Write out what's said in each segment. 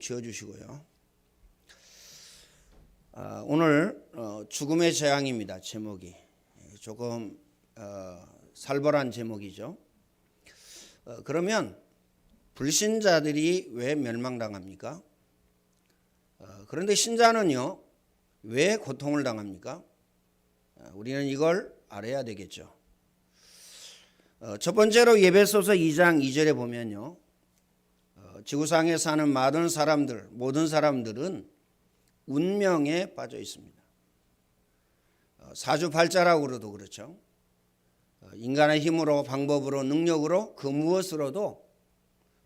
지어주시고요. 오늘 죽음의 재앙입니다. 제목이 조금 살벌한 제목이죠. 그러면 불신자들이 왜 멸망당합니까? 그런데 신자는요 왜 고통을 당합니까? 우리는 이걸 알아야 되겠죠. 첫 번째로 에베소서 2장 2절에 보면요, 지구상에 사는 모든 사람들은 운명에 빠져 있습니다. 사주팔자라고도 그렇죠. 인간의 힘으로, 방법으로, 능력으로 그 무엇으로도,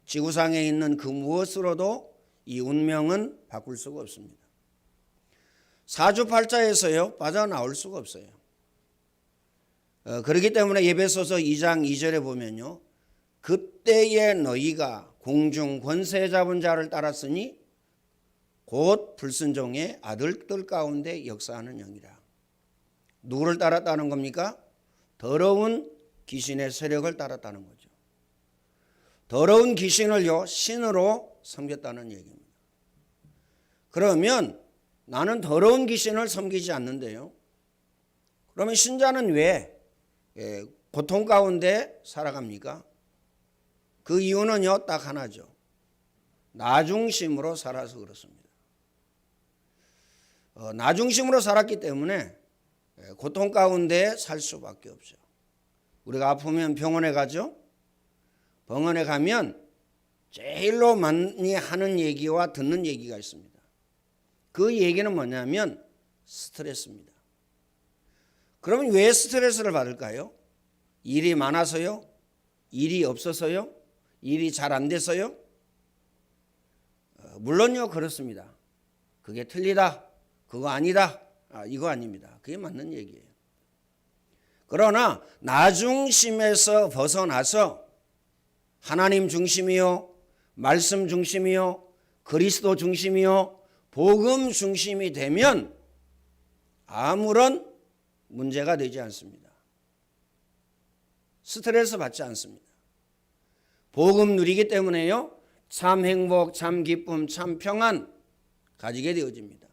지구상에 있는 그 무엇으로도 이 운명은 바꿀 수가 없습니다. 사주팔자에서요 빠져나올 수가 없어요. 그렇기 때문에 에베소서 2장 2절에 보면요, 그때에 너희가 공중 권세 잡은 자를 따랐으니 곧 불순종의 아들들 가운데 역사하는 영이라. 누구를 따랐다는 겁니까? 더러운 귀신의 세력을 따랐다는 거죠. 더러운 귀신을요 신으로 섬겼다는 얘기입니다. 그러면 나는 더러운 귀신을 섬기지 않는데요, 그러면 신자는 왜 고통 가운데 살아갑니까? 그 이유는요 딱 하나죠. 나중심으로 살아서 그렇습니다. 나중심으로 살았기 때문에 고통 가운데 살 수밖에 없죠. 우리가 아프면 병원에 가죠. 병원에 가면 제일로 많이 하는 얘기와 듣는 얘기가 있습니다. 그 얘기는 뭐냐면 스트레스입니다. 그러면 왜 스트레스를 받을까요? 일이 많아서요? 일이 없어서요? 일이 잘 안 돼서요? 물론요 그렇습니다. 그게 틀리다, 그거 아니다, 이거 아닙니다. 그게 맞는 얘기예요. 그러나 나중심에서 벗어나서 하나님 중심이요, 말씀 중심이요, 그리스도 중심이요, 복음 중심이 되면 아무런 문제가 되지 않습니다. 스트레스 받지 않습니다. 복음 누리기 때문에요 참 행복, 참 기쁨, 참 평안 가지게 되어집니다.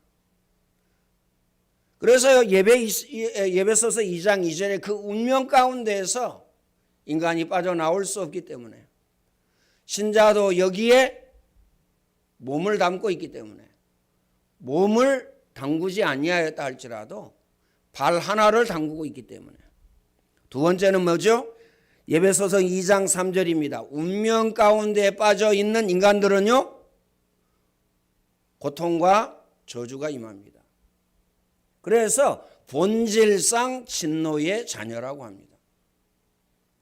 그래서 에베소서 2장 2절에 그 운명 가운데에서 인간이 빠져나올 수 없기 때문에, 신자도 여기에 몸을 담고 있기 때문에, 몸을 담그지 아니하였다 할지라도 발 하나를 담그고 있기 때문에. 두 번째는 뭐죠? 에베소서 2장 3절입니다. 운명 가운데 빠져 있는 인간들은요 고통과 저주가 임합니다. 그래서 본질상 진노의 자녀라고 합니다.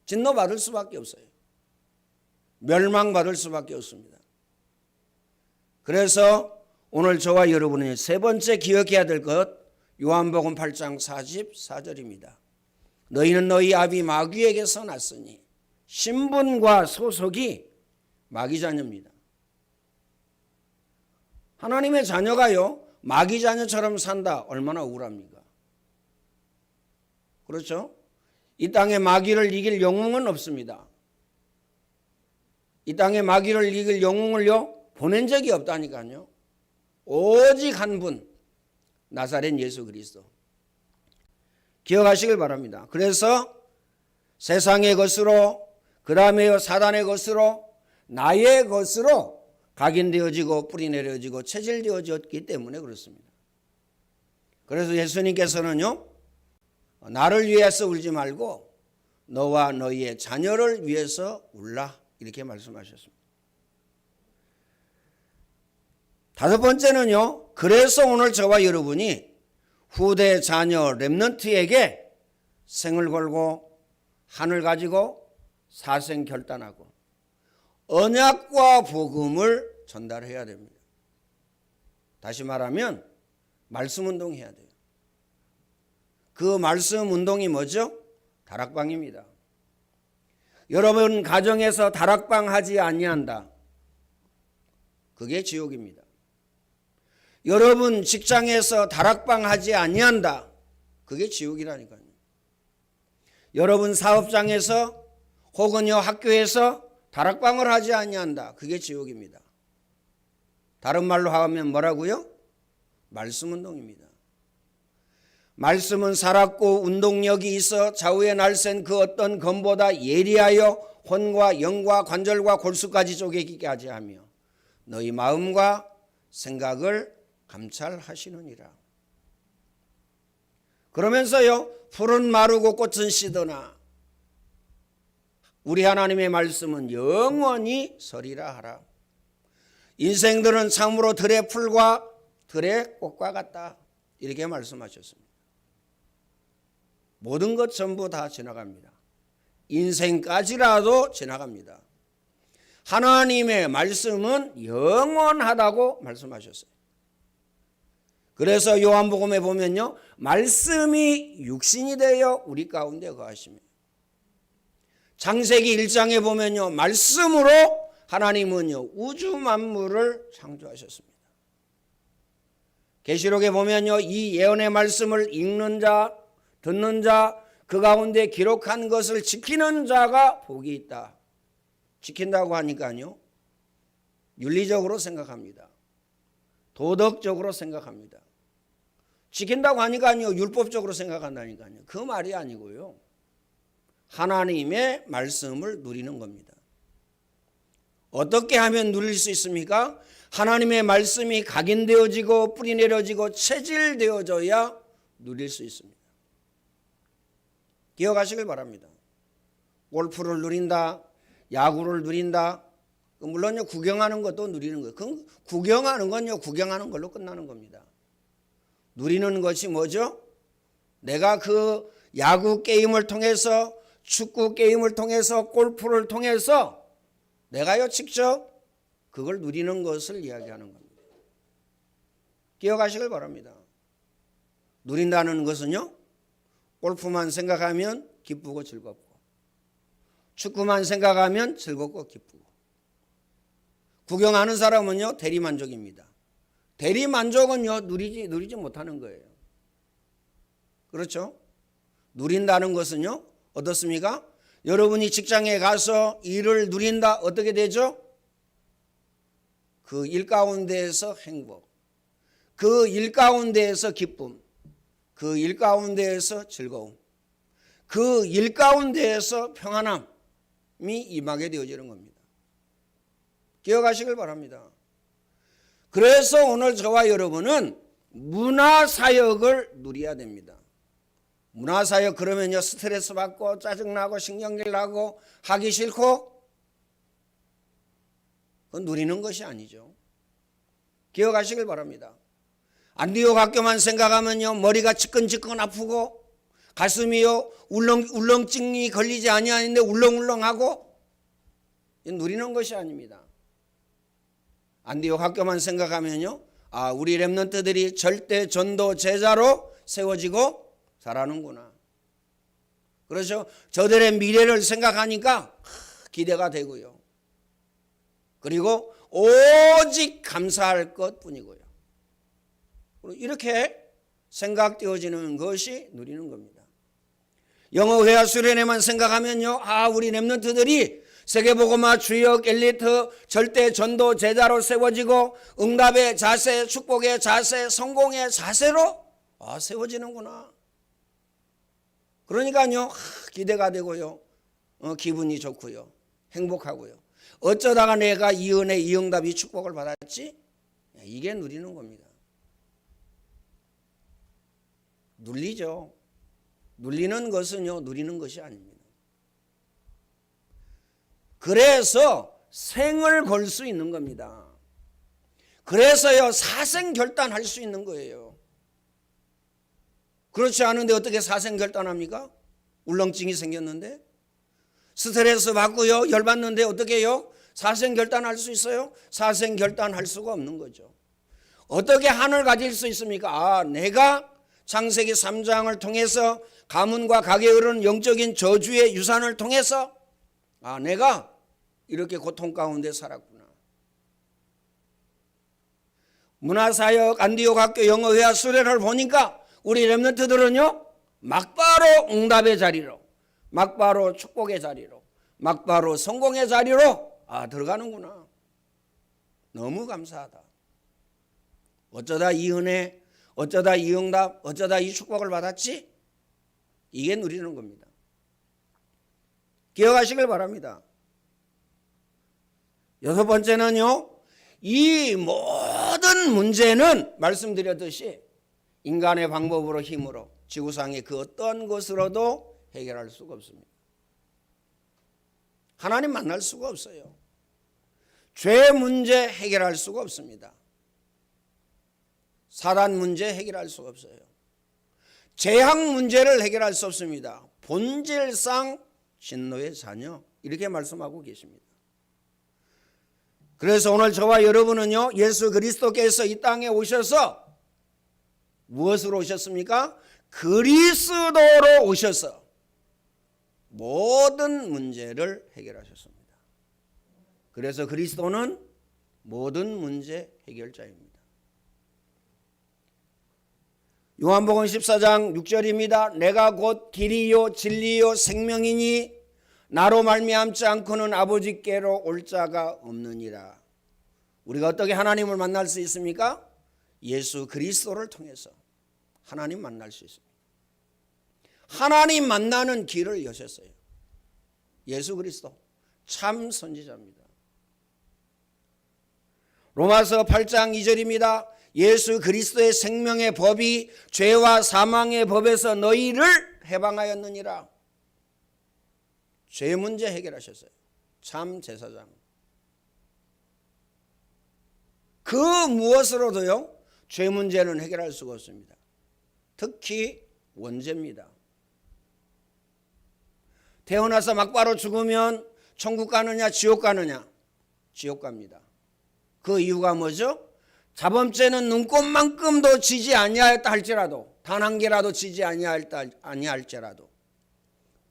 진노받을 수밖에 없어요. 멸망받을 수밖에 없습니다. 그래서 오늘 저와 여러분이 세 번째 기억해야 될 것, 요한복음 8장 44절입니다. 너희는 너희 아비 마귀에게서 났으니, 신분과 소속이 마귀 자녀입니다. 하나님의 자녀가요 마귀 자녀처럼 산다, 얼마나 억울합니까? 그렇죠? 이 땅에 마귀를 이길 영웅은 없습니다. 이 땅에 마귀를 이길 영웅을요 보낸 적이 없다니까요. 오직 한 분, 나사렛 예수 그리스도. 기억하시길 바랍니다. 그래서 세상의 것으로, 그 다음에 사단의 것으로, 나의 것으로 각인되어지고 뿌리내려지고 체질되어졌기 때문에 그렇습니다. 그래서 예수님께서는요 나를 위해서 울지 말고 너와 너희의 자녀를 위해서 울라, 이렇게 말씀하셨습니다. 다섯 번째는요, 그래서 오늘 저와 여러분이 후대 자녀 렘넌트에게 생을 걸고 한을 가지고 사생 결단하고 언약과 복음을 전달해야 됩니다. 다시 말하면 말씀 운동해야 돼요. 그 말씀 운동이 뭐죠? 다락방입니다. 여러분 가정에서 다락방 하지 아니한다, 그게 지옥입니다. 여러분 직장에서 다락방 하지 아니한다, 그게 지옥이라니까요. 여러분 사업장에서 혹은요 학교에서 다락방을 하지 아니한다, 그게 지옥입니다. 다른 말로 하면 뭐라고요? 말씀 운동입니다. 말씀은 살았고 운동력이 있어 좌우의 날쌘 그 어떤 검보다 예리하여 혼과 영과 관절과 골수까지 쪼개기게 하지 하며 너희 마음과 생각을 감찰하시느니라. 그러면서요, 풀은 마르고 꽃은 시드나 우리 하나님의 말씀은 영원히 서리라 하라. 인생들은 참으로 들의 풀과 들의 꽃과 같다. 이렇게 말씀하셨습니다. 모든 것 전부 다 지나갑니다. 인생까지라도 지나갑니다. 하나님의 말씀은 영원하다고 말씀하셨어요. 그래서 요한복음에 보면요, 말씀이 육신이 되어 우리 가운데 거하시며, 창세기 1장에 보면요, 말씀으로 하나님은요 우주 만물을 창조하셨습니다. 계시록에 보면요, 이 예언의 말씀을 읽는 자, 듣는 자, 그 가운데 기록한 것을 지키는 자가 복이 있다. 지킨다고 하니까요, 윤리적으로 생각합니다. 도덕적으로 생각합니다. 지킨다고 하니까요, 율법적으로 생각한다니까요. 그 말이 아니고요, 하나님의 말씀을 누리는 겁니다. 어떻게 하면 누릴 수 있습니까? 하나님의 말씀이 각인되어지고 뿌리 내려지고 체질되어져야 누릴 수 있습니다. 기억하시길 바랍니다. 골프를 누린다, 야구를 누린다, 물론요 구경하는 것도 누리는 거예요. 그 구경하는 건요 구경하는 걸로 끝나는 겁니다. 누리는 것이 뭐죠? 내가 그 야구 게임을 통해서, 축구 게임을 통해서, 골프를 통해서 내가요 직접 그걸 누리는 것을 이야기하는 겁니다. 기억하시길 바랍니다. 누린다는 것은요, 골프만 생각하면 기쁘고 즐겁고, 축구만 생각하면 즐겁고 기쁘고, 구경하는 사람은요 대리만족입니다. 대리만족은요 누리지 못하는 거예요. 그렇죠? 누린다는 것은요 어떻습니까? 여러분이 직장에 가서 일을 누린다, 어떻게 되죠? 그 일 가운데에서 행복, 그 일 가운데에서 기쁨, 그 일 가운데에서 즐거움, 그 일 가운데에서 평안함이 임하게 되어지는 겁니다. 기억하시길 바랍니다. 그래서 오늘 저와 여러분은 문화사역을 누려야 됩니다. 문화사역 그러면요 스트레스 받고 짜증나고 신경질 나고 하기 싫고, 그건 누리는 것이 아니죠. 기억하시길 바랍니다. 안디옥 학교만 생각하면요 머리가 지끈지끈 아프고 가슴이요 울렁증이 걸리지 아니하는데 울렁울렁하고, 누리는 것이 아닙니다. 안디옥 학교만 생각하면요, 아 우리 렘넌트들이 절대 전도 제자로 세워지고 자라는구나. 그렇죠? 저들의 미래를 생각하니까 기대가 되고요. 그리고 오직 감사할 것뿐이고요. 이렇게 생각되어지는 것이 누리는 겁니다. 영어 회화 수련회만 생각하면요, 아 우리 렘넌트들이 세계복음화 주역 엘리트 절대 전도 제자로 세워지고 응답의 자세, 축복의 자세, 성공의 자세로 세워지는구나. 그러니까요 기대가 되고요, 기분이 좋고요, 행복하고요. 어쩌다가 내가 이 은혜, 이 응답, 이 축복을 받았지? 이게 누리는 겁니다. 눌리죠. 눌리는 것은요 누리는 것이 아닙니다. 그래서 생을 걸 수 있는 겁니다. 그래서요 사생결단할 수 있는 거예요. 그렇지 않은데 어떻게 사생결단합니까? 울렁증이 생겼는데, 스트레스 받고요 열받는데 어떻게 해요? 사생결단할 수 있어요? 사생결단할 수가 없는 거죠. 어떻게 한을 가질 수 있습니까? 아 내가 창세기 3장을 통해서 가문과 가게에 이르는 영적인 저주의 유산을 통해서 아 내가 이렇게 고통 가운데 살았구나. 문화사역 안디옥 학교 영어회화 수련을 보니까 우리 렘넌트들은요 막바로 응답의 자리로, 막바로 축복의 자리로, 막바로 성공의 자리로 들어가는구나. 너무 감사하다. 어쩌다 이 은혜, 어쩌다 이 응답, 어쩌다 이 축복을 받았지? 이게 누리는 겁니다. 기억하시길 바랍니다. 여섯 번째는요, 이 모든 문제는 말씀드렸듯이 인간의 방법으로 힘으로 지구상의 그 어떤 것으로도 해결할 수가 없습니다. 하나님 만날 수가 없어요. 죄 문제 해결할 수가 없습니다. 사단 문제 해결할 수가 없어요. 재앙 문제를 해결할 수 없습니다. 본질상 진노의 자녀, 이렇게 말씀하고 계십니다. 그래서 오늘 저와 여러분은요, 예수 그리스도께서 이 땅에 오셔서 무엇으로 오셨습니까? 그리스도로 오셔서 모든 문제를 해결하셨습니다. 그래서 그리스도는 모든 문제 해결자입니다. 요한복음 14장 6절입니다. 내가 곧 길이요 진리요 생명이니 나로 말미암지 않고는 아버지께로 올 자가 없느니라. 우리가 어떻게 하나님을 만날 수 있습니까? 예수 그리스도를 통해서 하나님 만날 수 있습니다. 하나님 만나는 길을 여셨어요. 예수 그리스도 참 선지자입니다. 로마서 8장 2절입니다. 예수 그리스도의 생명의 법이 죄와 사망의 법에서 너희를 해방하였느니라. 죄 문제 해결하셨어요. 참 제사장. 그 무엇으로도요, 죄 문제는 해결할 수가 없습니다. 특히 원죄입니다. 태어나서 막바로 죽으면 천국 가느냐 지옥 가느냐? 지옥 갑니다. 그 이유가 뭐죠? 자범죄는 눈꼽만큼도 지지 아니하였다 할지라도, 단 한 개라도 지지 아니할지라도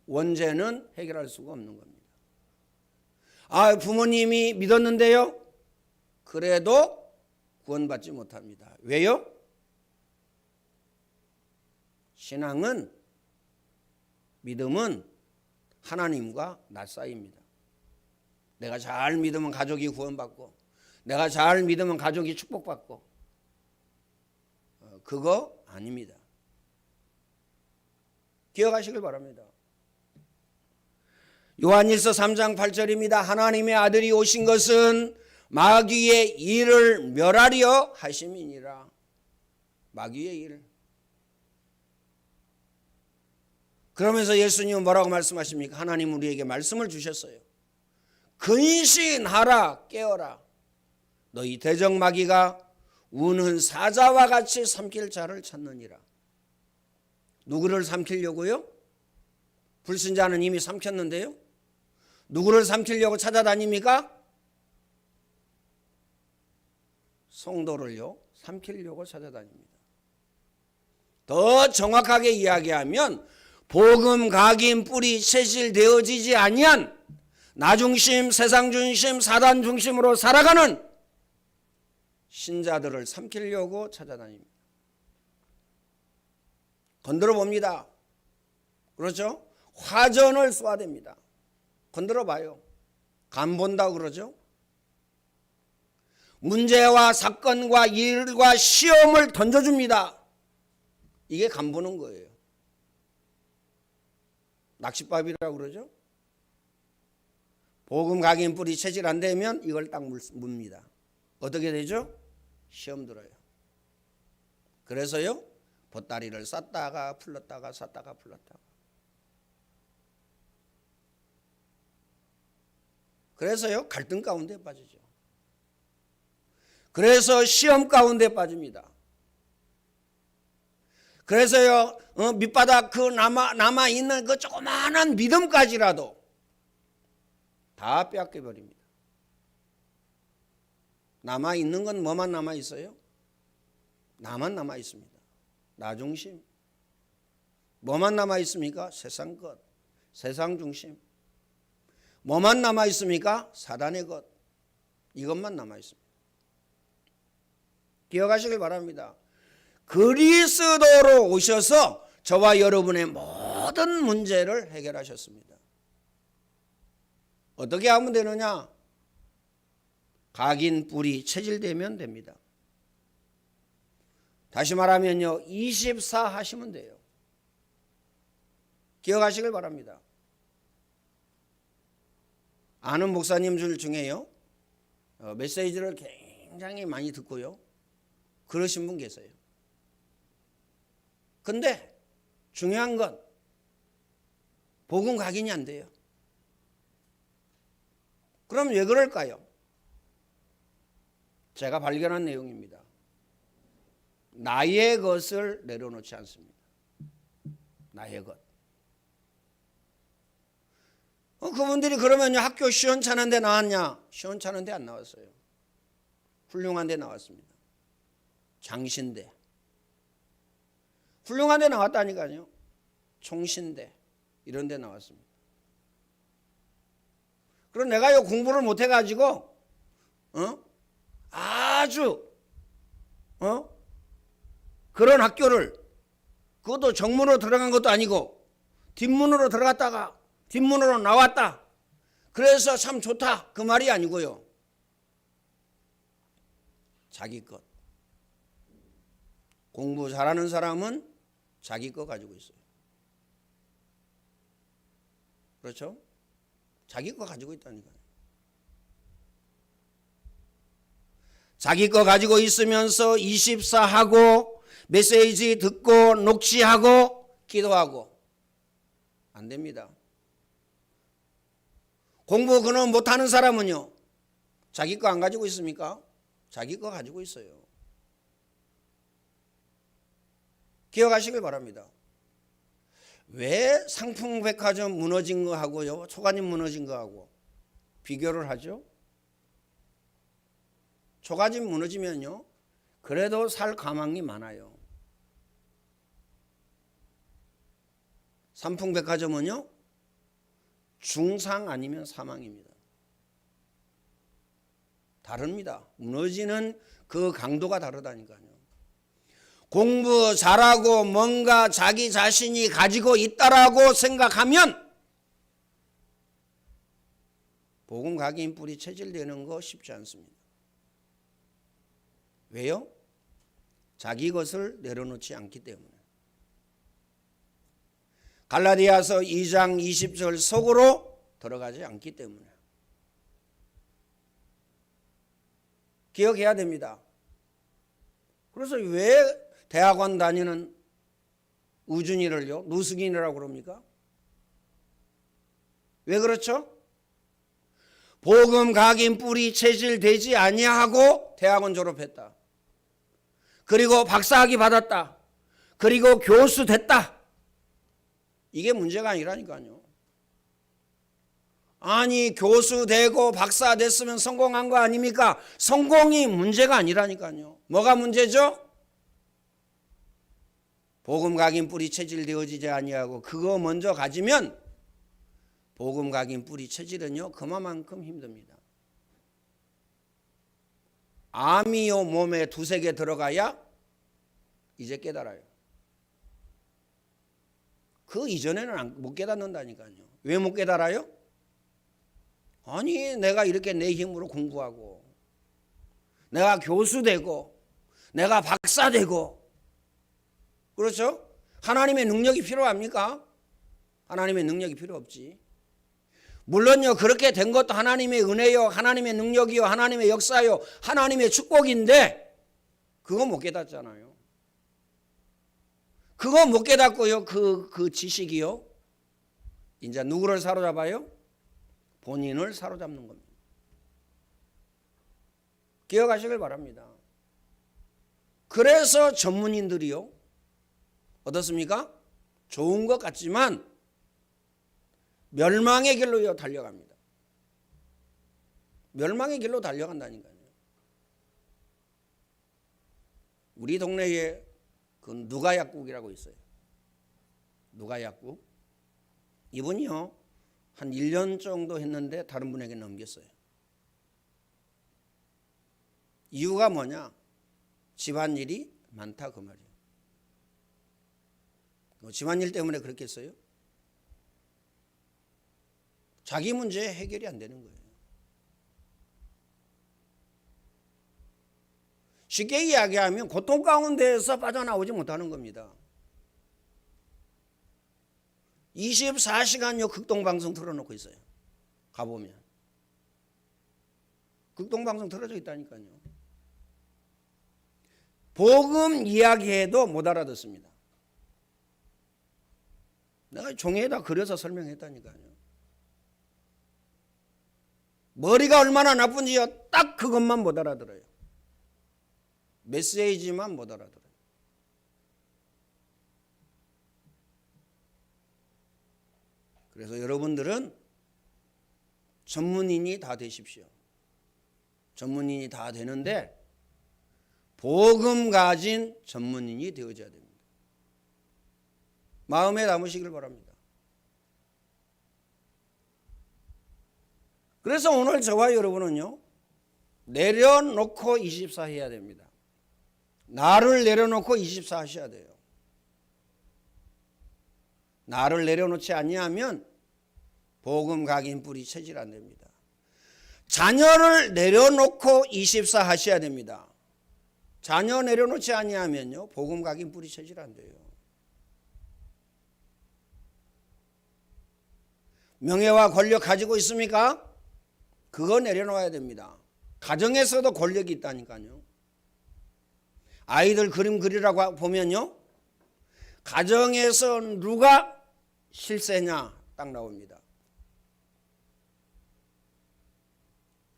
원죄는 해결할 수가 없는 겁니다. 아, 부모님이 믿었는데요, 그래도 구원받지 못합니다. 왜요? 신앙은, 믿음은 하나님과 나 사이입니다. 내가 잘 믿으면 가족이 구원받고, 내가 잘 믿으면 가족이 축복받고, 그거 아닙니다. 기억하시길 바랍니다. 요한일서 3장 8절입니다. 하나님의 아들이 오신 것은 마귀의 일을 멸하려 하심이니라. 마귀의 일. 그러면서 예수님은 뭐라고 말씀하십니까? 하나님 우리에게 말씀을 주셨어요. 근신하라, 깨어라. 너희 대적마귀가 우는 사자와 같이 삼킬 자를 찾느니라. 누구를 삼키려고요? 불신자는 이미 삼켰는데요. 누구를 삼키려고 찾아다닙니까? 성도를요, 삼키려고 찾아다닙니다. 더 정확하게 이야기하면 복음 각인 뿌리 채질되어지지 아니한 나 중심, 세상 중심, 사단 중심으로 살아가는 신자들을 삼키려고 찾아다닙니다. 건드려 봅니다. 그렇죠? 화전을 쏘아댑니다. 건드려 봐요. 간 본다고 그러죠? 문제와 사건과 일과 시험을 던져줍니다. 이게 간 보는 거예요. 낚싯밥이라고 그러죠? 복음 각인 뿌리 채질 안 되면 이걸 딱 묻습니다. 어떻게 되죠? 시험 들어요. 그래서요, 보따리를 쌌다가 풀렀다가 쌌다가 풀렀다가. 그래서요, 갈등 가운데 빠지죠. 그래서 시험 가운데 빠집니다. 그래서요, 밑바닥 그 남아있는 그 조그마한 믿음까지라도 다 빼앗겨버립니다. 남아있는 건 뭐만 남아있어요? 나만 남아있습니다. 나 중심. 뭐만 남아있습니까? 세상 것, 세상 중심. 뭐만 남아있습니까? 사단의 것. 이것만 남아있습니다. 기억하시길 바랍니다. 그리스도로 오셔서 저와 여러분의 모든 문제를 해결하셨습니다. 어떻게 하면 되느냐? 각인 뿌리 체질되면 됩니다. 다시 말하면요, 24 하시면 돼요. 기억하시길 바랍니다. 아는 목사님들 중에요, 메시지를 굉장히 많이 듣고요, 그러신 분 계세요. 근데 중요한 건 복음 각인이 안 돼요. 그럼 왜 그럴까요? 제가 발견한 내용입니다. 나의 것을 내려놓지 않습니다. 나의 것. 그분들이 그러면요, 학교 시원찮은 데 나왔냐? 시원찮은 데 안 나왔어요. 훌륭한 데 나왔습니다. 장신대. 훌륭한 데 나왔다니까요. 총신대. 이런 데 나왔습니다. 그럼 내가요, 공부를 못 해가지고 아주 그런 학교를, 그것도 정문으로 들어간 것도 아니고 뒷문으로 들어갔다가 뒷문으로 나왔다, 그래서 참 좋다, 그 말이 아니고요. 자기 것. 공부 잘하는 사람은 자기 것 가지고 있어요. 그렇죠? 자기 거 가지고 있다니까요. 자기 거 가지고 있으면서 24하고 메시지 듣고 녹취하고 기도하고 안 됩니다. 공부 그놈 못하는 사람은요, 자기 거 안 가지고 있습니까? 자기 거 가지고 있어요. 기억하시길 바랍니다. 왜 상품백화점 무너진 거하고요, 초가집 무너진 거하고 비교를 하죠? 초가집 무너지면요, 그래도 살 가망이 많아요. 상품백화점은요, 중상 아니면 사망입니다. 다릅니다. 무너지는 그 강도가 다르다니까요. 공부 잘하고 뭔가 자기 자신이 가지고 있다라고 생각하면 복음 각인 뿌리 체질되는 거 쉽지 않습니다. 왜요? 자기 것을 내려놓지 않기 때문에. 갈라디아서 2장 20절 속으로 들어가지 않기 때문에. 기억해야 됩니다. 그래서 왜 대학원 다니는 우준이를요, 누수긴이라고 그럽니까? 왜 그렇죠? 복음 각인 뿌리 체질되지 아니하고 대학원 졸업했다. 그리고 박사학위 받았다. 그리고 교수 됐다. 이게 문제가 아니라니까요. 아니, 교수 되고 박사 됐으면 성공한 거 아닙니까? 성공이 문제가 아니라니까요. 뭐가 문제죠? 복음 각인 뿌리 체질되어지지 아니하고 그거 먼저 가지면 복음 각인 뿌리 체질은요, 그만큼 힘듭니다. 암이요 몸에 두세 개 들어가야 이제 깨달아요. 그 이전에는 못 깨닫는다니까요. 왜 못 깨달아요? 아니, 내가 이렇게 내 힘으로 공부하고 내가 교수 되고 내가 박사 되고, 그렇죠? 하나님의 능력이 필요합니까? 하나님의 능력이 필요 없지. 물론요, 그렇게 된 것도 하나님의 은혜요, 하나님의 능력이요, 하나님의 역사요, 하나님의 축복인데 그거 못 깨닫잖아요. 그거 못 깨닫고요, 그 지식이요, 이제 누구를 사로잡아요? 본인을 사로잡는 겁니다. 기억하시길 바랍니다. 그래서 전문인들이요, 어떻습니까? 좋은 것 같지만 멸망의 길로 달려갑니다. 멸망의 길로 달려간다니까요. 우리 동네에 그 누가 약국이라고 있어요. 누가 약국. 이분이요, 한 1년 정도 했는데 다른 분에게 넘겼어요. 이유가 뭐냐? 집안일이 많다, 그 말이에요. 집안일 때문에 그렇게 했어요? 자기 문제 해결이 안 되는 거예요. 쉽게 이야기하면 고통 가운데에서 빠져나오지 못하는 겁니다. 24시간요 극동방송 틀어놓고 있어요. 가보면 극동방송 틀어져 있다니까요. 복음 이야기해도 못 알아듣습니다. 내가 종이에다 그려서 설명했다니까요. 머리가 얼마나 나쁜지요. 딱 그것만 못 알아들어요. 메시지만 못 알아들어요. 그래서 여러분들은 전문인이 다 되십시오. 전문인이 다 되는데 복음 가진 전문인이 되어져야 됩니다. 마음에 담으시길 바랍니다. 그래서 오늘 저와 여러분은요, 내려놓고 24 해야 됩니다. 나를 내려놓고 24 하셔야 돼요. 나를 내려놓지 아니하면 복음 각인 뿌리 체질 안 됩니다. 자녀를 내려놓고 24 하셔야 됩니다. 자녀 내려놓지 아니하면요, 복음 각인 뿌리 체질 안 돼요. 명예와 권력 가지고 있습니까? 그거 내려놓아야 됩니다. 가정에서도 권력이 있다니까요. 아이들 그림 그리라고 보면요, 가정에서 누가 실세냐 딱 나옵니다.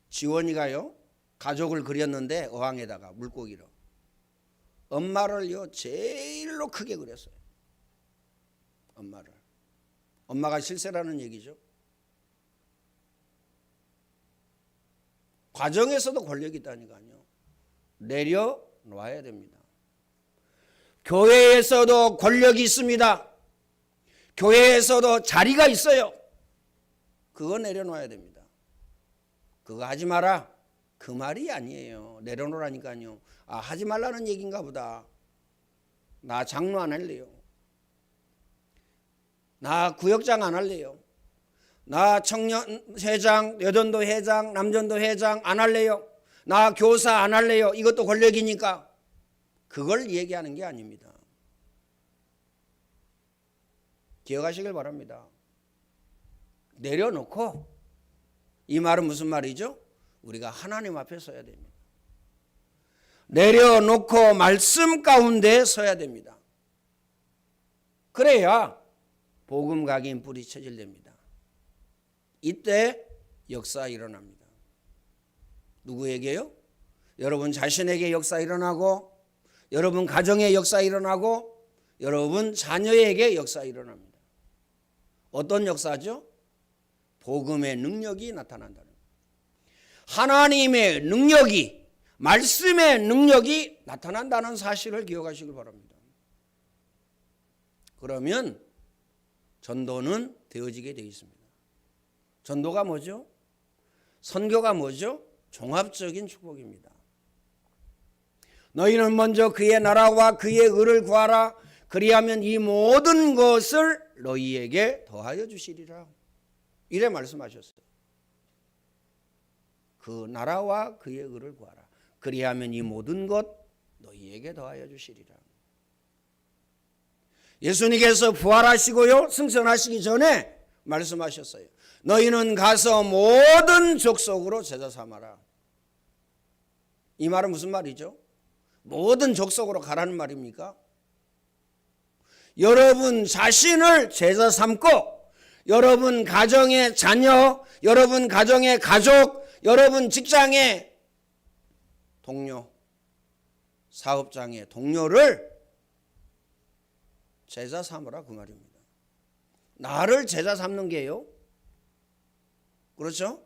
지원이가요, 가족을 그렸는데 어항에다가 물고기로 엄마를요 제일로 크게 그렸어요. 엄마를. 엄마가 실세라는 얘기죠. 과정에서도 권력이 있다니까요. 내려놓아야 됩니다. 교회에서도 권력이 있습니다. 교회에서도 자리가 있어요. 그거 내려놓아야 됩니다. 그거 하지 마라. 그 말이 아니에요. 내려놓으라니까요. 아, 하지 말라는 얘기인가 보다. 나 장로 안 할래요. 나 구역장 안 할래요. 나 청년 회장, 여전도 회장, 남전도 회장 안 할래요. 나 교사 안 할래요. 이것도 권력이니까. 그걸 얘기하는 게 아닙니다. 기억하시길 바랍니다. 내려놓고, 이 말은 무슨 말이죠? 우리가 하나님 앞에 서야 됩니다. 내려놓고 말씀 가운데 서야 됩니다. 그래야 복음 각인 뿌리 체질됩니다. 이때 역사 일어납니다. 누구에게요? 여러분 자신에게 역사 일어나고, 여러분 가정에 역사 일어나고, 여러분 자녀에게 역사 일어납니다. 어떤 역사죠? 복음의 능력이 나타난다는 거예요. 하나님의 능력이, 말씀의 능력이 나타난다는 사실을 기억하시길 바랍니다. 그러면 전도는 되어지게 되어 있습니다. 전도가 뭐죠? 선교가 뭐죠? 종합적인 축복입니다. 너희는 먼저 그의 나라와 그의 의를 구하라. 그리하면 이 모든 것을 너희에게 더하여 주시리라. 이래 말씀하셨어요. 그 나라와 그의 의를 구하라. 그리하면 이 모든 것 너희에게 더하여 주시리라. 예수님께서 부활하시고요, 승천하시기 전에 말씀하셨어요. 너희는 가서 모든 족속으로 제자 삼아라. 이 말은 무슨 말이죠? 모든 족속으로 가라는 말입니까? 여러분 자신을 제자 삼고, 여러분 가정의 자녀, 여러분 가정의 가족, 여러분 직장의 동료, 사업장의 동료를 제자 삼으라 그 말입니다. 나를 제자 삼는 게요, 그렇죠?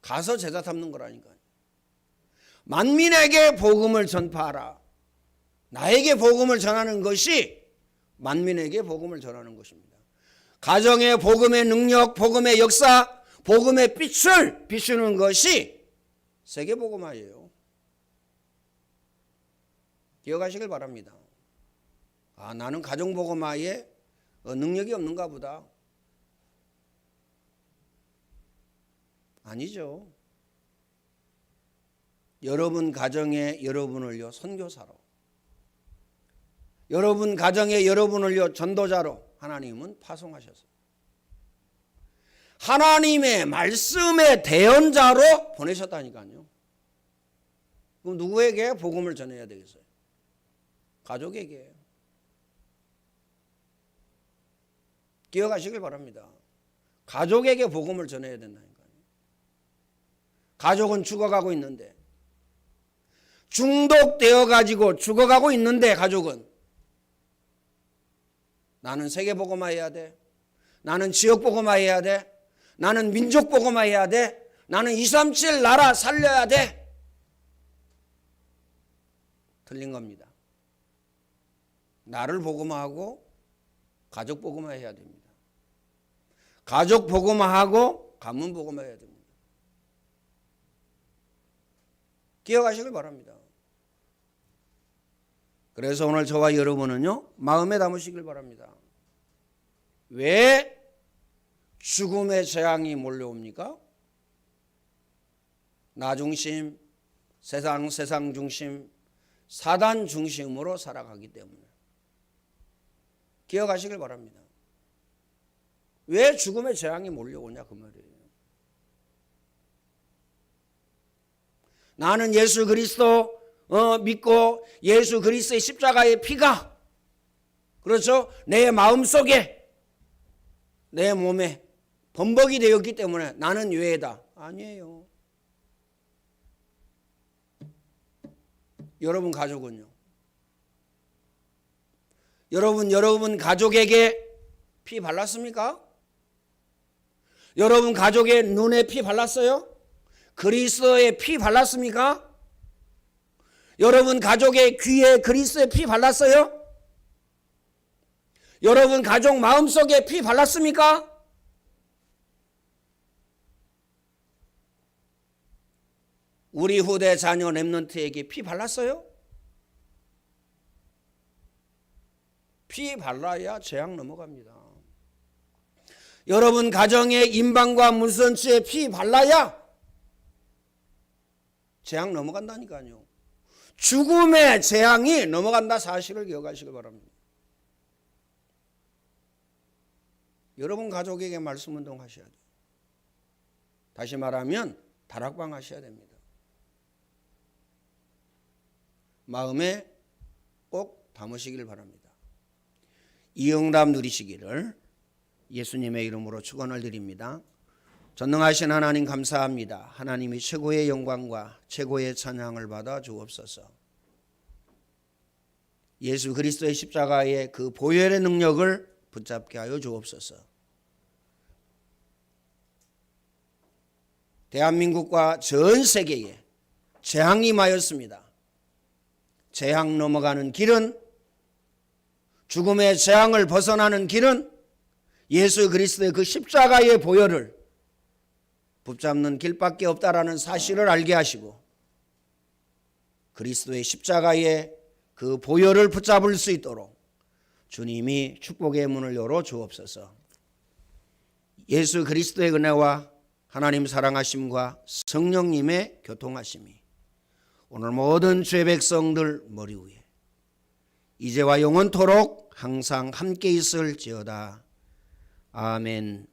가서 제자 삼는 거라니까요. 만민에게 복음을 전파하라. 나에게 복음을 전하는 것이 만민에게 복음을 전하는 것입니다. 가정의 복음의 능력, 복음의 역사, 복음의 빛을 비추는 것이 세계복음화예요. 기억하시길 바랍니다. 아, 나는 가정복음화에 능력이 없는가 보다. 아니죠. 여러분 가정에 여러분을요 선교사로, 여러분 가정에 여러분을요 전도자로 하나님은 파송하셨어요. 하나님의 말씀의 대언자로 보내셨다니까요. 그럼 누구에게 복음을 전해야 되겠어요? 가족에게. 기억하시길 바랍니다. 가족에게 복음을 전해야 된다니까요. 가족은 죽어가고 있는데, 중독되어 가지고 죽어가고 있는데, 가족은 나는 세계 복음화해야 돼, 나는 지역 복음화해야 돼, 나는 민족 복음화해야 돼, 나는 237 나라 살려야 돼. 틀린 겁니다. 나를 복음화하고 가족 복음화해야 됩니다. 가족 복음화하고 가문 복음화해야 됩니다. 기억하시길 바랍니다. 그래서 오늘 저와 여러분은요 마음에 담으시길 바랍니다. 왜 죽음의 재앙이 몰려옵니까? 나 중심, 세상 중심, 사단 중심으로 살아가기 때문에. 기억하시길 바랍니다. 왜 죽음의 재앙이 몰려오냐 그 말이에요. 나는 예수 그리스도 믿고 예수 그리스도의 십자가의 피가, 그렇죠, 내 마음속에 내 몸에 범벅이 되었기 때문에 나는 유해다. 아니에요. 여러분 가족은요? 여러분 가족에게 피 발랐습니까? 여러분 가족의 눈에 피 발랐어요? 그리스도의 피 발랐습니까? 여러분 가족의 귀에 그리스도의 피 발랐어요? 여러분 가족 마음속에 피 발랐습니까? 우리 후대 자녀 렘넌트에게 피 발랐어요? 피 발라야 재앙 넘어갑니다. 여러분 가정에 임방과 문선치에 피 발라야 재앙 넘어간다니까요. 죽음의 재앙이 넘어간다 사실을 기억하시기 바랍니다. 여러분 가족에게 말씀운동 하셔야 돼요. 다시 말하면 다락방 하셔야 됩니다. 마음에 꼭 담으시길 바랍니다. 이 응답 누리시기를 예수님의 이름으로 축원을 드립니다. 전능하신 하나님 감사합니다. 하나님이 최고의 영광과 최고의 찬양을 받아 주옵소서. 예수 그리스도의 십자가의 그 보혈의 능력을 붙잡게 하여 주옵소서. 대한민국과 전 세계에 재앙이 임하였습니다. 재앙 넘어가는 길은, 죽음의 재앙을 벗어나는 길은 예수 그리스도의 그 십자가의 보혈을 붙잡는 길밖에 없다라는 사실을 알게 하시고, 그리스도의 십자가의 그 보혈을 붙잡을 수 있도록 주님이 축복의 문을 열어 주옵소서. 예수 그리스도의 은혜와 하나님 사랑하심과 성령님의 교통하심이 오늘 모든 죄 백성들 머리 위에 이제와 영원토록 항상 함께 있을지어다. 아멘.